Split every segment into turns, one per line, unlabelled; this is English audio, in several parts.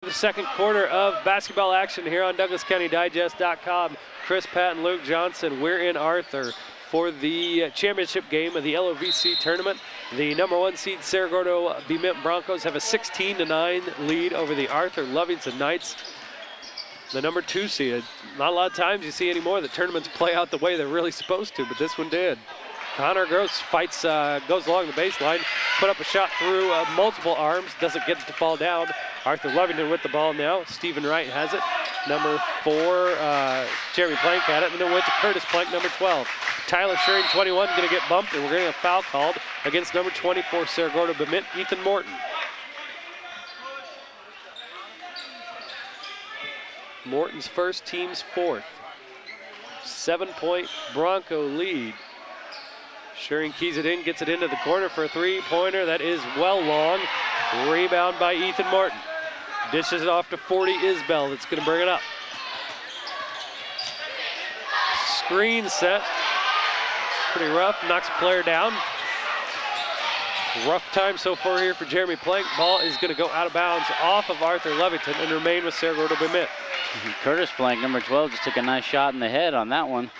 The second quarter of basketball action here on DouglasCountyDigest.com. Chris, Pat, and Luke Johnson. We're in Arthur for the championship game of the LOVC tournament. The number 1 seed Cerro Gordo-Bement Broncos have a 16-9 lead over the Arthur-Lovington Knights. The number 2 seed. Not a lot of times you see anymore that tournaments play out the way they're really supposed to, but this one did. Connor Gross fights, goes along the baseline, put up a shot through multiple arms, doesn't get it to fall down. Arthur-Lovington with the ball now. Stephen Wright has it. Number 4, Jeremy Plank had it, and then went to Curtis Plank, number 12. Tyler Schering, 21, going to get bumped, and we're going to get a foul called against number 24, Cerro Gordo-Bement, Ethan Morton. Morton's first, team's 4th. 7-point Bronco lead. Schering keys it in, gets it into the corner for a 3-pointer. That is well long. Rebound by Ethan Morton. Dishes it off to 40 Isbell. That's going to bring it up. Screen set. Pretty rough. Knocks a player down. Rough time so far here for Jeremy Plank. Ball is going to go out of bounds off of Arthur-Lovington and remain with Cerro Gordo-Bement.
Curtis Plank, number 12, just took a nice shot in the head on that one.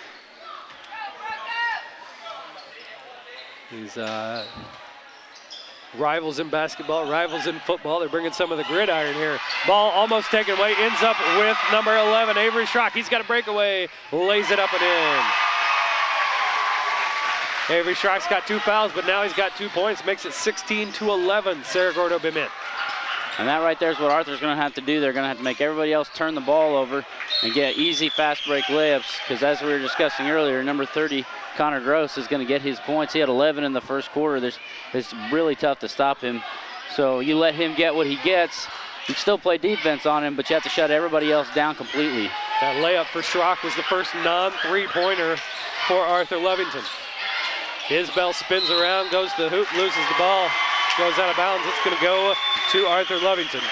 These
rivals in basketball, rivals in football. They're bringing some of the gridiron here. Ball almost taken away, ends up with number 11, Avery Schrock. He's got a breakaway, lays it up and in. Avery Schrock's got 2 fouls, but now he's got 2 points, makes it 16-11, Cerro Gordo-Bement.
And that right there is what Arthur's going to have to do. They're going to have to make everybody else turn the ball over and get easy fast break layups, because as we were discussing earlier, number 30, Connor Gross, is going to get his points. He had 11 in the first quarter. It's really tough to stop him. So you let him get what he gets. You still play defense on him, but you have to shut everybody else down completely.
That layup for Schrock was the first non-3-pointer for Arthur-Lovington. Isbell spins around, goes to the hoop, loses the ball, goes out of bounds. It's going to go to Arthur-Lovington.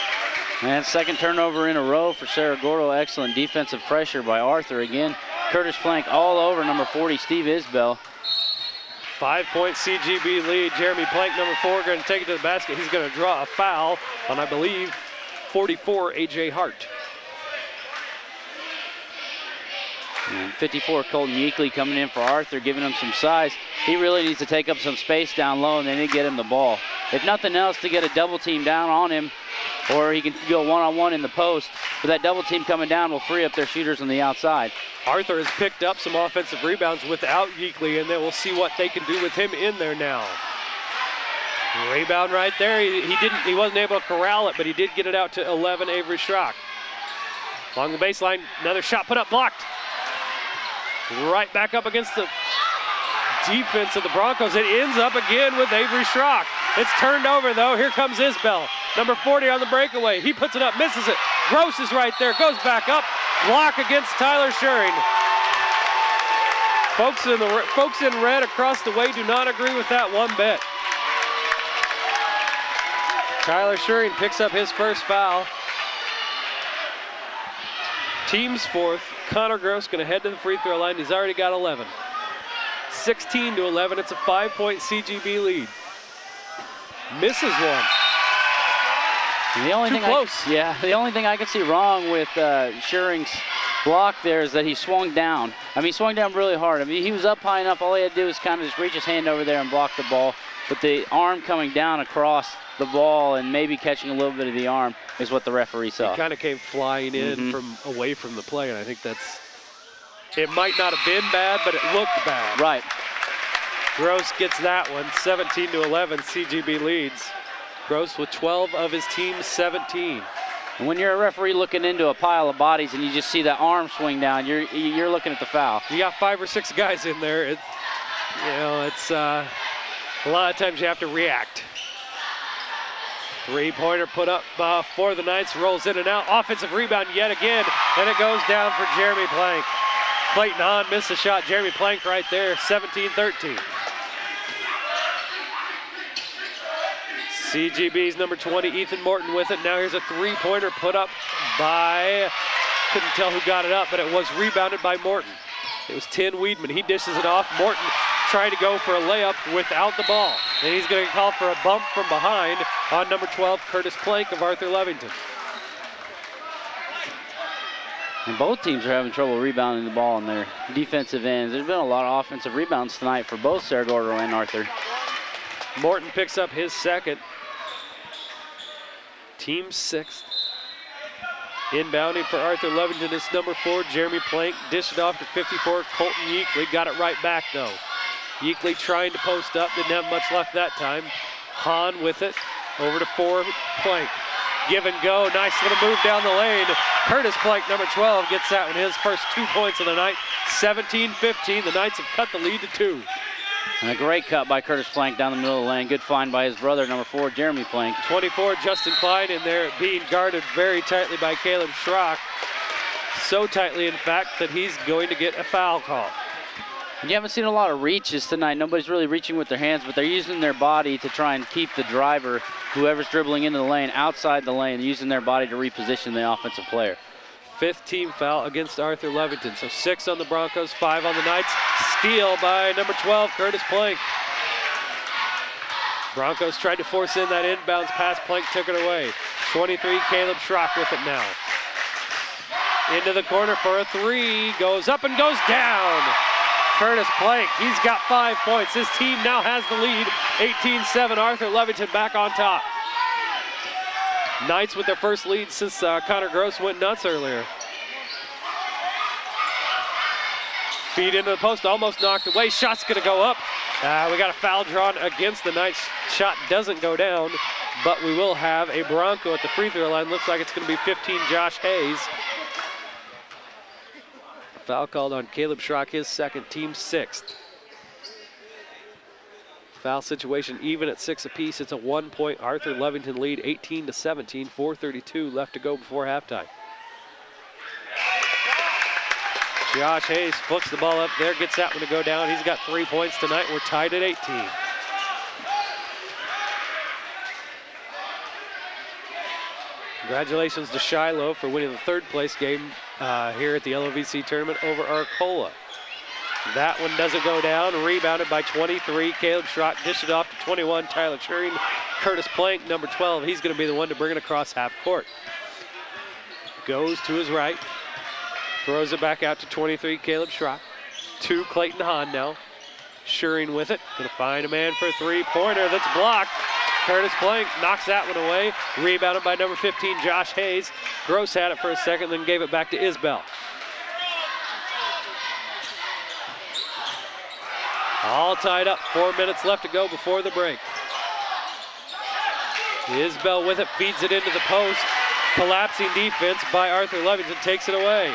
And second turnover in a row for Cerro Gordo. Excellent defensive pressure by Arthur again. Curtis Plank all over number 40, Steve Isbell.
5-point CGB lead. Jeremy Plank, number 4, going to take it to the basket. He's going to draw a foul on, I believe, 44, A.J. Hart.
And 54, Colton Yeakley coming in for Arthur, giving him some size. He really needs to take up some space down low, and they need to get him the ball. If nothing else, to get a double team down on him, or he can go one-on-one in the post. But that double team coming down will free up their shooters on the outside. Arthur
has picked up some offensive rebounds without Yeakley, and then we'll see what they can do with him in there now. Rebound right there. He wasn't able to corral it, but he did get it out to 11, Avery Schrock. Along the baseline, another shot put up, blocked. Right back up against the defense of the Broncos. It ends up again with Avery Schrock. It's turned over though. Here comes Isbell. Number 40 on the breakaway. He puts it up, misses it. Gross is right there, goes back up. Block against Tyler Schering. Folks in red across the way do not agree with that one bit. Tyler Schering picks up his first foul. Team's 4th. Connor Gross going to head to the free throw line. He's already got 11. 16-11. It's a 5-point CGB lead. Misses one.
The only
Too
thing
close.
The only thing I can see wrong with Schering's block there is that he swung down. I mean, he swung down really hard. I mean, he was up high enough. All he had to do was kind of just reach his hand over there and block the ball. But the arm coming down across the ball and maybe catching a little bit of the arm is what the referee saw.
He kind of came flying in away from the play, and I think it might not have been bad, but it looked bad.
Right.
Gross gets that one. 17-11, CGB leads. Gross with 12 of his team's 17.
And when you're a referee looking into a pile of bodies and you just see that arm swing down, you're looking at the foul.
You got 5 or 6 guys in there. It's a lot of times you have to react. 3-pointer put up for the Knights, rolls in and out. Offensive rebound yet again, and it goes down for Jeremy Plank. Clayton Hahn missed the shot. Jeremy Plank right there, 17-13. CGB's number 20, Ethan Morton with it. Now here's a 3-pointer put up by, couldn't tell who got it up, but it was rebounded by Morton. It was Tin Weedman. He dishes it off. Morton trying to go for a layup without the ball. And he's going to call for a bump from behind on number 12, Curtis Plank of Arthur-Lovington.
And both teams are having trouble rebounding the ball in their defensive ends. There's been a lot of offensive rebounds tonight for both Cerro Gordo and Arthur.
Morton picks up his second. Team 6th. Inbounding for Arthur-Lovington is number 4, Jeremy Plank. Dished it off to 54, Colton Yeakley. Got it right back, though. Yeakley trying to post up, didn't have much luck that time. Hahn with it, over to 4, Plank. Give and go, nice little move down the lane. Curtis Plank, number 12, gets that one, his first 2 points of the night. 17-15, the Knights have cut the lead to 2.
And a great cut by Curtis Plank down the middle of the lane. Good find by his brother, number 4, Jeremy Plank.
24, Justin Klein in there, being guarded very tightly by Caleb Schrock. So tightly, in fact, that he's going to get a foul call.
You haven't seen a lot of reaches tonight. Nobody's really reaching with their hands, but they're using their body to try and keep the driver, whoever's dribbling into the lane, outside the lane, using their body to reposition the offensive player.
5th team foul against Arthur-Lovington. So 6 on the Broncos, 5 on the Knights. Steal by number 12, Curtis Plank. Broncos tried to force in that inbounds pass. Plank took it away. 23, Caleb Schrock with it now. Into the corner for a 3. Goes up and goes down. Curtis Plank, he's got 5 points. His team now has the lead. 18-7, Arthur-Lovington back on top. Knights with their first lead since Connor Gross went nuts earlier. Feed into the post, almost knocked away. Shot's gonna go up. We got a foul drawn against the Knights. Shot doesn't go down, but we will have a Bronco at the free throw line. Looks like it's gonna be 15, Josh Hayes. Foul called on Caleb Schrock, his second, team 6th. Foul situation even at 6 apiece. It's a 1-point Arthur-Lovington lead, 18-17, 4:32 left to go before halftime. Josh Hayes flicks the ball up there, gets that one to go down. He's got 3 points tonight. We're tied at 18. Congratulations to Shiloh for winning the 3rd place game here at the LOVC tournament over Arcola. That one doesn't go down. Rebounded by 23. Caleb Schrock dished it off to 21. Tyler Turing. Curtis Plank, number 12. He's going to be the one to bring it across half court. Goes to his right. Throws it back out to 23. Caleb Schrock. 2, Clayton Hahn now. Schuring with it. Going to find a man for a 3-pointer that's blocked. Curtis Plank knocks that one away. Rebounded by number 15, Josh Hayes. Gross had it for a second, then gave it back to Isbell. All tied up, 4 minutes left to go before the break. Isbell with it, feeds it into the post. Collapsing defense by Arthur-Lovington, takes it away.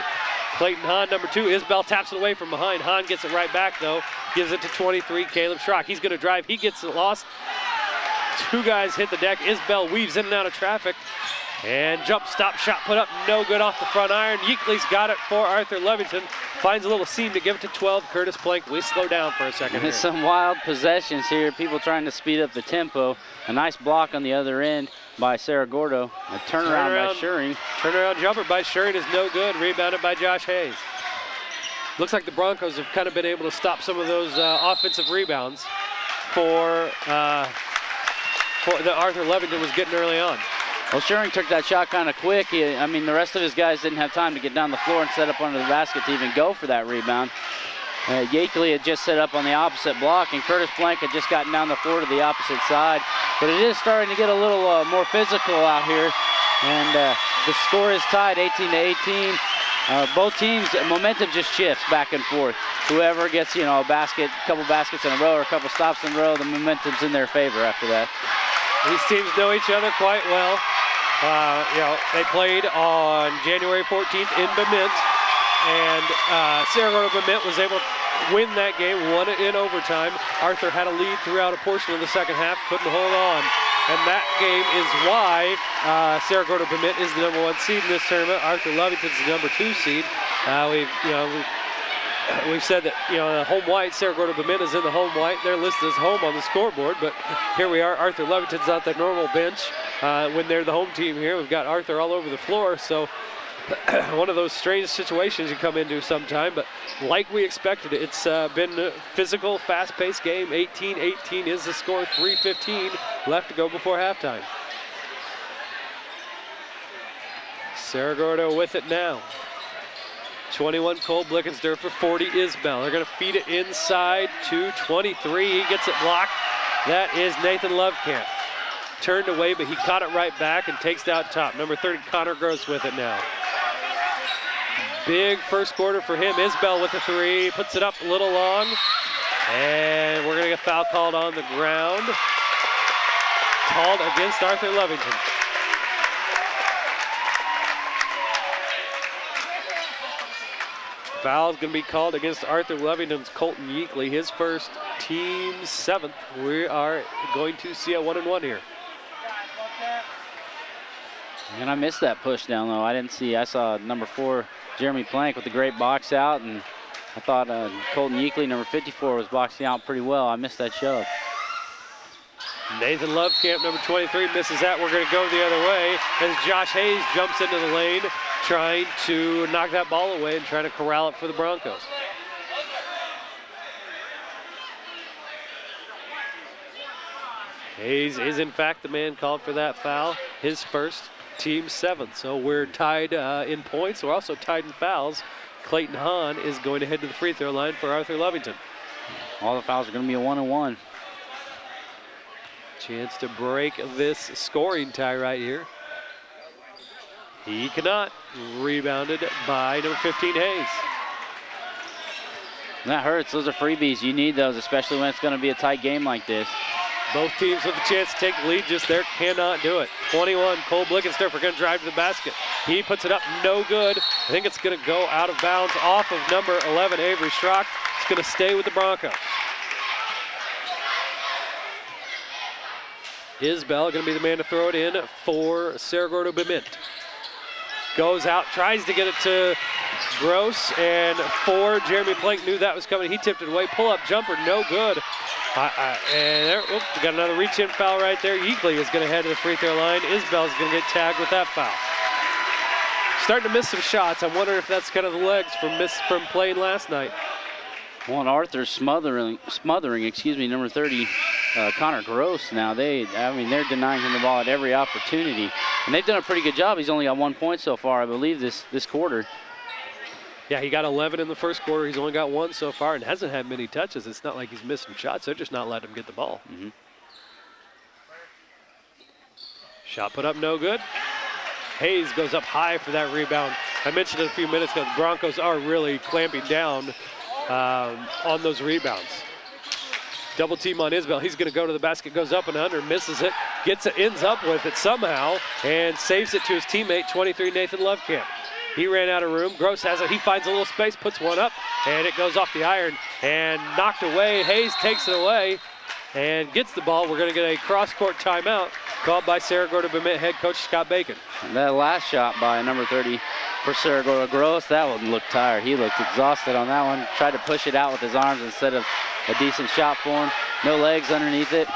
Clayton Hahn, number 2. Isbell taps it away from behind. Hahn gets it right back, though. Gives it to 23, Caleb Schrock. He's going to drive. He gets it lost. 2 guys hit the deck. Isbell weaves in and out of traffic. And jump stop shot put up, no good off the front iron. Yeakley's got it for Arthur-Lovington. Finds a little seam to give it to 12, Curtis Plank. We slow down for a second here.
Some wild possessions here. People trying to speed up the tempo. A nice block on the other end by Cerro Gordo. A turnaround by Schuring.
Turnaround jumper by Schuring is no good. Rebounded by Josh Hayes. Looks like the Broncos have kind of been able to stop some of those offensive rebounds for the Arthur-Lovington was getting early on.
Well, Schuring took that shot kind of quick. I mean, the rest of his guys didn't have time to get down the floor and set up under the basket to even go for that rebound. Yeakley had just set up on the opposite block, and Curtis Plank had just gotten down the floor to the opposite side. But it is starting to get a little more physical out here, and the score is tied 18-18. Both teams, momentum just shifts back and forth. Whoever gets, a couple baskets in a row or a couple stops in a row, the momentum's in their favor after that.
These teams know each other quite well. They played on January 14th in Bement, and Cerro Gordo-Bement was able to win that game, won it in overtime. Arthur had a lead throughout a portion of the second half, couldn't hold on. And that game is why Cerro Gordo-Bement is the number 1 seed in this tournament. Arthur-Lovington's the number 2 seed. We've said that, the home white, Cerro Gordo-Bement is in the home white. They're listed as home on the scoreboard, but here we are. Arthur-Lovington's on their normal bench when they're the home team here. We've got Arthur all over the floor, so one of those strange situations you come into sometime, but like we expected, it's been a physical, fast-paced game. 18-18 is the score, 3:15 left to go before halftime. Cerro Gordo with it now. 21 Cole Blickensderfer, 40 Isbell. They're going to feed it inside to 23. He gets it blocked. That is Nathan Lovecamp. Turned away, but he caught it right back and takes it out top. Number 30, Connor Gross with it now. Big first quarter for him. Isbell with the 3, puts it up a little long. And we're going to get foul called on the ground. Called against Arthur-Lovington. Foul's going to be called against Arthur-Lovington's Colton Yeakley, his first, team 7th. We are going to see a 1-and-1 here.
And I missed that push down though. I saw number 4, Jeremy Plank with the great box out, and I thought Colton Yeakley, number 54, was boxing out pretty well. I missed that shove.
Nathan Lovecamp, number 23, misses that. We're going to go the other way as Josh Hayes jumps into the lane, trying to knock that ball away and trying to corral it for the Broncos. Hayes is in fact the man called for that foul, his first, team 7th. So we're tied in points. We're also tied in fouls. Clayton Hahn is going to head to the free throw line for Arthur-Lovington.
All the fouls are going to be a 1-and-1.
Chance to break this scoring tie right here. He cannot. Rebounded by number 15, Hayes.
That hurts. Those are freebies. You need those, especially when it's going to be a tight game like this.
Both teams with a chance to take the lead just there cannot do it. 21, Cole Blickensderfer going to drive to the basket. He puts it up, no good. I think it's going to go out of bounds off of number 11, Avery Schrock. It's going to stay with the Broncos. Isbell going to be the man to throw it in for Cerro Gordo-Bement. Goes out, tries to get it to Gross, and 4, Jeremy Plank knew that was coming. He tipped it away. Pull-up jumper, no good. And there, we got another reach-in foul right there. Yeakley is going to head to the free throw line. Isbell's going to get tagged with that foul. Starting to miss some shots. I'm wondering if that's kind of the legs from playing last night.
Well, and Arthur's smothering, number 30, Connor Gross now. They're denying him the ball at every opportunity. And they've done a pretty good job. He's only got 1 point so far, I believe, this quarter.
Yeah, he got 11 in the first quarter. He's only got 1 so far and hasn't had many touches. It's not like he's missing shots. They're just not letting him get the ball.
Mm-hmm.
Shot put up, no good. Hayes goes up high for that rebound. I mentioned it a few minutes ago, the Broncos are really clamping down on those rebounds. Double team on Isbell. He's going to go to the basket, goes up and under, misses it, gets it, ends up with it somehow, and saves it to his teammate, 23, Nathan Lovecamp. He ran out of room. Gross has it. He finds a little space, puts one up, and it goes off the iron and knocked away. Hayes takes it away and gets the ball. We're going to get a cross-court timeout called by Cerro Gordo-Bement head coach Scott Bacon.
And that last shot by number 30 for Cerro Gordo-Gross, that one looked tired. He looked exhausted on that one. Tried to push it out with his arms instead of a decent shot for him. No legs underneath it.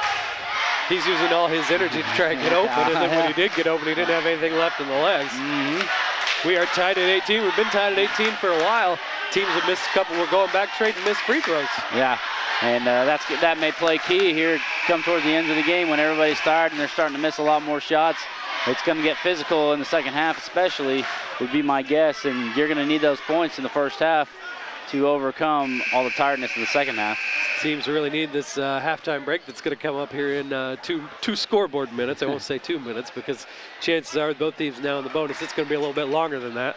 He's using all his energy to try and get open, and then when he did get open, he didn't have anything left in the legs.
Mm-hmm.
We are tied at 18. We've been tied at 18 for a while. Teams have missed a couple. We're going back straight and missed free throws.
Yeah, and that may play key here come towards the end of the game when everybody's tired and they're starting to miss a lot more shots. It's going to get physical in the second half especially, would be my guess, and you're going to need those points in the first half to overcome all the tiredness of the second half.
Teams really need this halftime break that's going to come up here in two scoreboard minutes. I won't say 2 minutes because chances are both teams now in the bonus. It's going to be a little bit longer than that.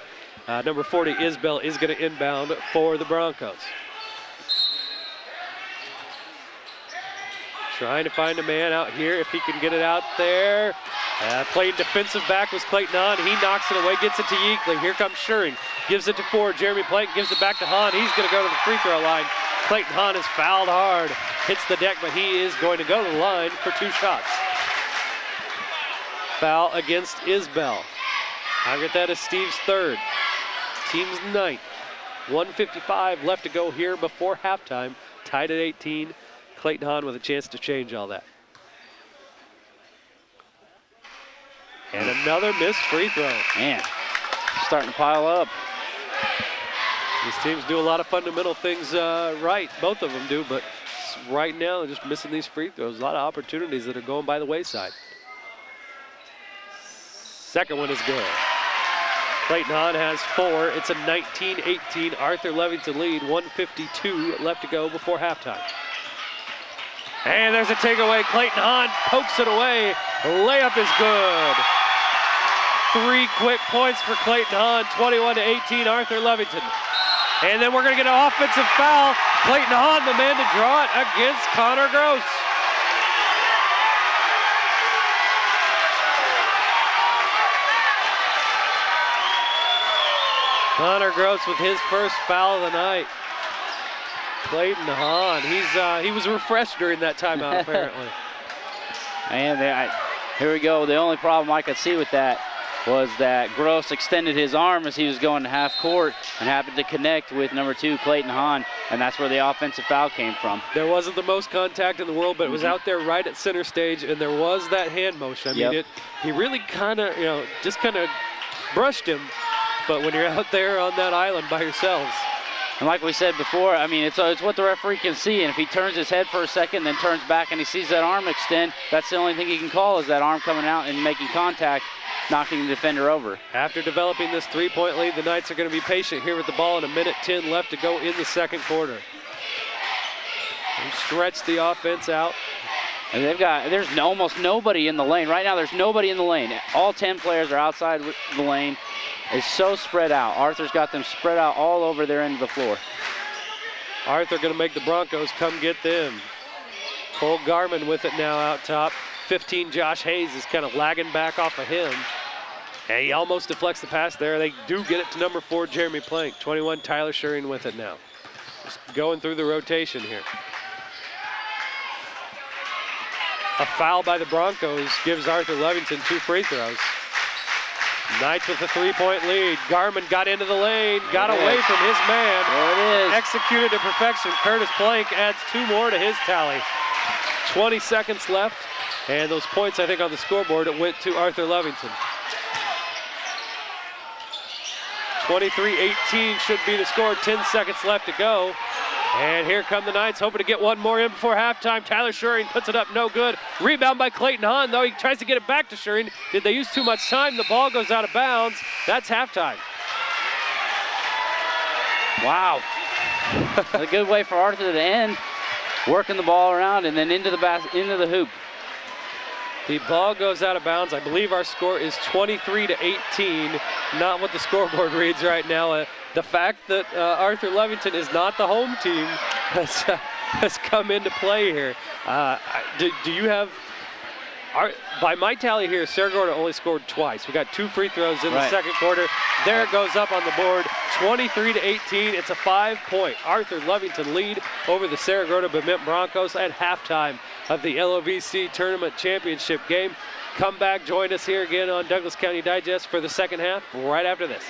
Number 40, Isbell, is going to inbound for the Broncos. Trying to find a man out here if he can get it out there. Playing defensive back was Clayton Hahn. He knocks it away, gets it to Yeakley. Here comes Schuring. Gives it to 4. Jeremy Plank gives it back to Hahn. He's going to go to the free throw line. Clayton Hahn is fouled hard. Hits the deck, but he is going to go to the line for 2 shots. Foul against Isbell. I get that as Steve's 3rd. Team's 9th. 1:55 left to go here before halftime. Tied at 18. Clayton Hahn with a chance to change all that. And another missed free throw.
Man, starting to pile up.
These teams do a lot of fundamental things right. Both of them do, but right now they're just missing these free throws. A lot of opportunities that are going by the wayside. Second one is good. Clayton Hahn has 4. It's a 19-18 Arthur-Lovington lead. 1:52 left to go before halftime. And there's a takeaway. Clayton Hahn pokes it away. Layup is good. 3 quick points for Clayton Hahn. 21-18 Arthur-Lovington. And then we're going to get an offensive foul. Clayton Hahn, the man to draw it against Connor Gross. Connor Gross with his first foul of the night. Clayton Hahn, he was refreshed during that timeout apparently.
And here we go. The only problem I could see with that was that Gross extended his arm as he was going to half court and happened to connect with number 2, Clayton Hahn, and that's where the offensive foul came from.
There wasn't the most contact in the world, but it was out there right at center stage, and there was that hand motion. I mean, he really kind of, just kind of brushed him. But when you're out there on that island by yourselves.
And like we said before, I mean, it's what the referee can see. And if he turns his head for a second, then turns back and he sees that arm extend, that's the only thing he can call, is that arm coming out and making contact, knocking the defender over.
After developing this 3-point lead, the Knights are going to be patient here with the ball and 1:10 left to go in the second quarter. They stretch the offense out.
And there's almost nobody in the lane. Right now, there's nobody in the lane. All 10 players are outside the lane. It's so spread out. Arthur's got them spread out all over their end of the floor.
Arthur going to make the Broncos come get them. Cole Garman with it now out top. 15, Josh Hayes is kind of lagging back off of him. And he almost deflects the pass there. They do get it to number 4, Jeremy Plank. 21, Tyler Schuring with it now. Just going through the rotation here. A foul by the Broncos gives Arthur-Lovington 2 free throws. Knights with a 3-point lead. Garman got into the lane, got away from his man.
There it is.
Executed to perfection. Curtis Plank adds 2 more to his tally. 20 seconds left, and those points, I think, on the scoreboard, it went to Arthur-Lovington. 23-18 should be the score. 10 seconds left to go. And here come the Knights, hoping to get one more in before halftime. Tyler Schuring puts it up, no good. Rebound by Clayton Hahn, though. He tries to get it back to Schuring. Did they use too much time? The ball goes out of bounds. That's halftime.
Wow. A good way for Arthur to end, working the ball around and then into the hoop.
The ball goes out of bounds. I believe our score is 23-18, not what the scoreboard reads right now. The fact that Arthur-Lovington is not the home team has come into play here. Do you have, by my tally here, Cerro Gordo only scored twice. We got 2 free throws in the second quarter. There it goes up on the board, 23-18. It's a 5-point Arthur-Lovington lead over the Cerro Gordo-Bement Broncos at halftime of the LOVC Tournament Championship game. Come back, join us here again on Douglas County Digest for the second half right after this.